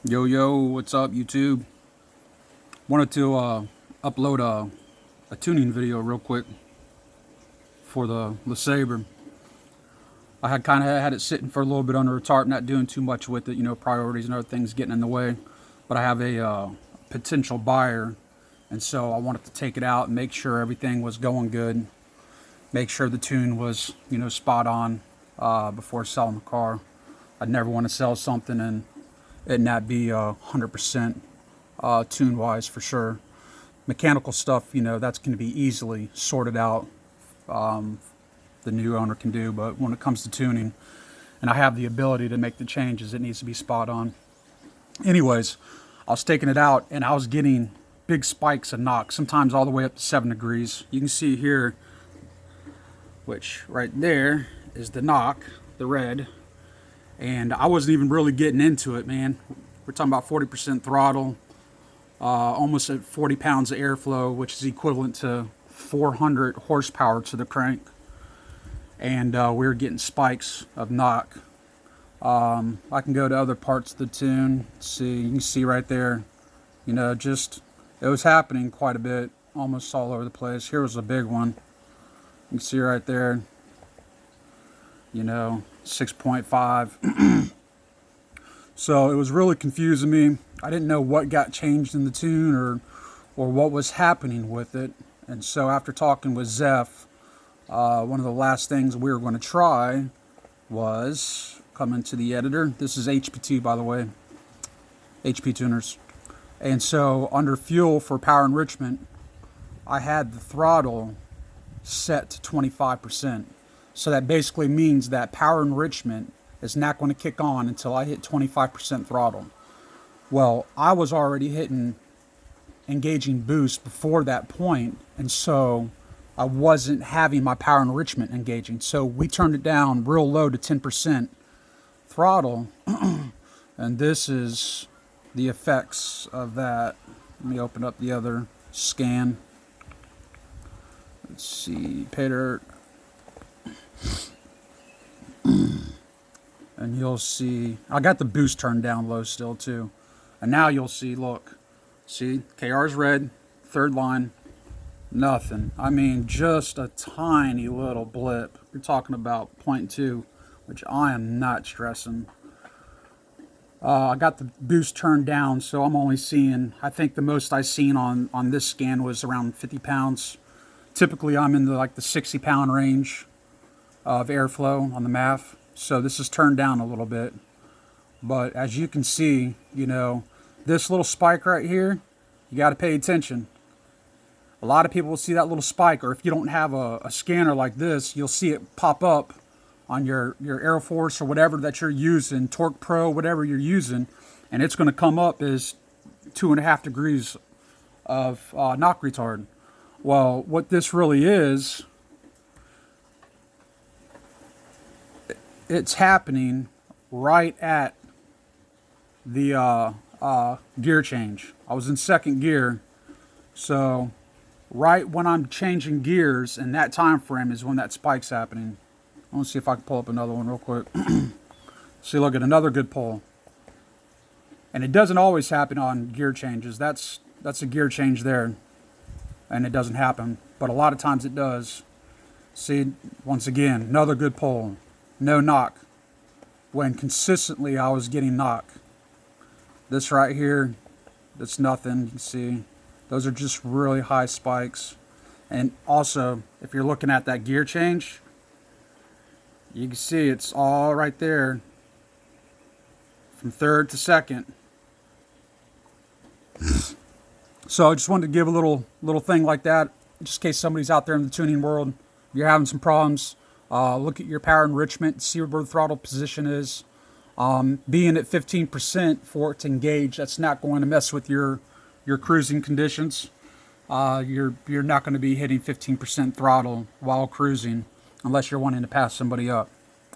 Yo, yo, what's up, YouTube? Wanted to upload a tuning video real quick for the LesSabre. I had kind of had it sitting for a little bit under a tarp, not doing too much with it, priorities and other things getting in the way. But I have a potential buyer, and so I wanted to take it out and make sure everything was going good, make sure the tune was, spot on before selling the car. I'd never want to sell something and it not be 100% tune wise for sure. Mechanical stuff, that's going to be easily sorted out. The new owner can do, but when it comes to tuning, and I have the ability to make the changes, it needs to be spot on. Anyways, I was taking it out and I was getting big spikes of knock, sometimes all the way up to 7 degrees. You can see here, which right there is the knock, the red. And I wasn't even really getting into it, man. We're talking about 40% throttle, almost at 40 pounds of airflow, which is equivalent to 400 horsepower to the crank. And we were getting spikes of knock. I can go to other parts of the tune. See, you can see right there, just it was happening quite a bit, almost all over the place. Here was a big one. You can see right there, 6.5. So it was really confusing me. I didn't know what got changed in the tune or what was happening with it. And so after talking with Zeph, one of the last things we were going to try was come into the editor. This is HP2, by the way, HP tuners. And so under fuel for power enrichment, I had the throttle set to 25%. So that basically means that power enrichment is not going to kick on until I hit 25% throttle. Well, I was already hitting engaging boost before that point, and so I wasn't having my power enrichment engaging. So we turned it down real low to 10% throttle, and this is the effects of that. Let me open up the other scan. Let's see, pay dirt. And you'll see, I got the boost turned down low still too. And now you'll see, look, see, KR's red, third line, nothing. I mean, just a tiny little blip. You're talking about 0.2, which I am not stressing. I got the boost turned down, so I'm only seeing, I think the most I've seen on this scan was around 50 pounds. Typically, I'm in the 60 pound range of airflow on the MAF. So this is turned down a little bit. But as you can see, this little spike right here, you got to pay attention. A lot of people will see that little spike, or if you don't have a scanner like this, you'll see it pop up on your Air Force or whatever that you're using, Torque Pro, whatever you're using, and it's going to come up as 2.5 degrees of knock retard. Well, what this really is, it's happening right at the gear change. I was in second gear, so right when I'm changing gears in that time frame is when that spike's happening. I want to see if I can pull up another one real quick. See, look at another good pull. And it doesn't always happen on gear changes. That's a gear change there, and it doesn't happen. But a lot of times it does. See, once again, another good pull. No knock. When consistently I was getting knock. This right here, that's nothing. You can see those are just really high spikes. And also, if you're looking at that gear change, you can see it's all right there from third to second. So I just wanted to give a little thing like that, just in case somebody's out there in the tuning world, you're having some problems. Look at your power enrichment, see where the throttle position is. Being at 15% for it to engage, that's not going to mess with your cruising conditions. You're not going to be hitting 15% throttle while cruising unless you're wanting to pass somebody up.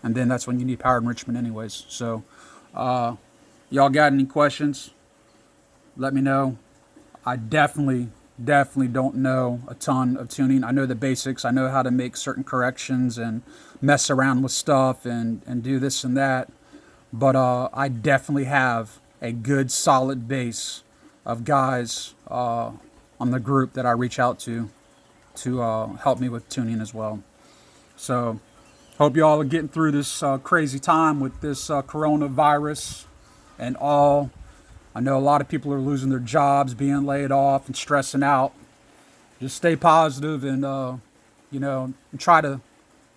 And then that's when you need power enrichment anyways. So, y'all got any questions? Let me know. I definitely don't know a ton of tuning. I know the basics. I know how to make certain corrections and mess around with stuff and do this and that. But I definitely have a good solid base of guys on the group that I reach out to help me with tuning as well. So hope you all are getting through this crazy time with this coronavirus and all. I know a lot of people are losing their jobs, being laid off and stressing out. Just stay positive and, and try to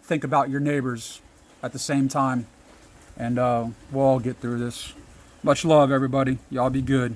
think about your neighbors at the same time. And we'll all get through this. Much love, everybody. Y'all be good.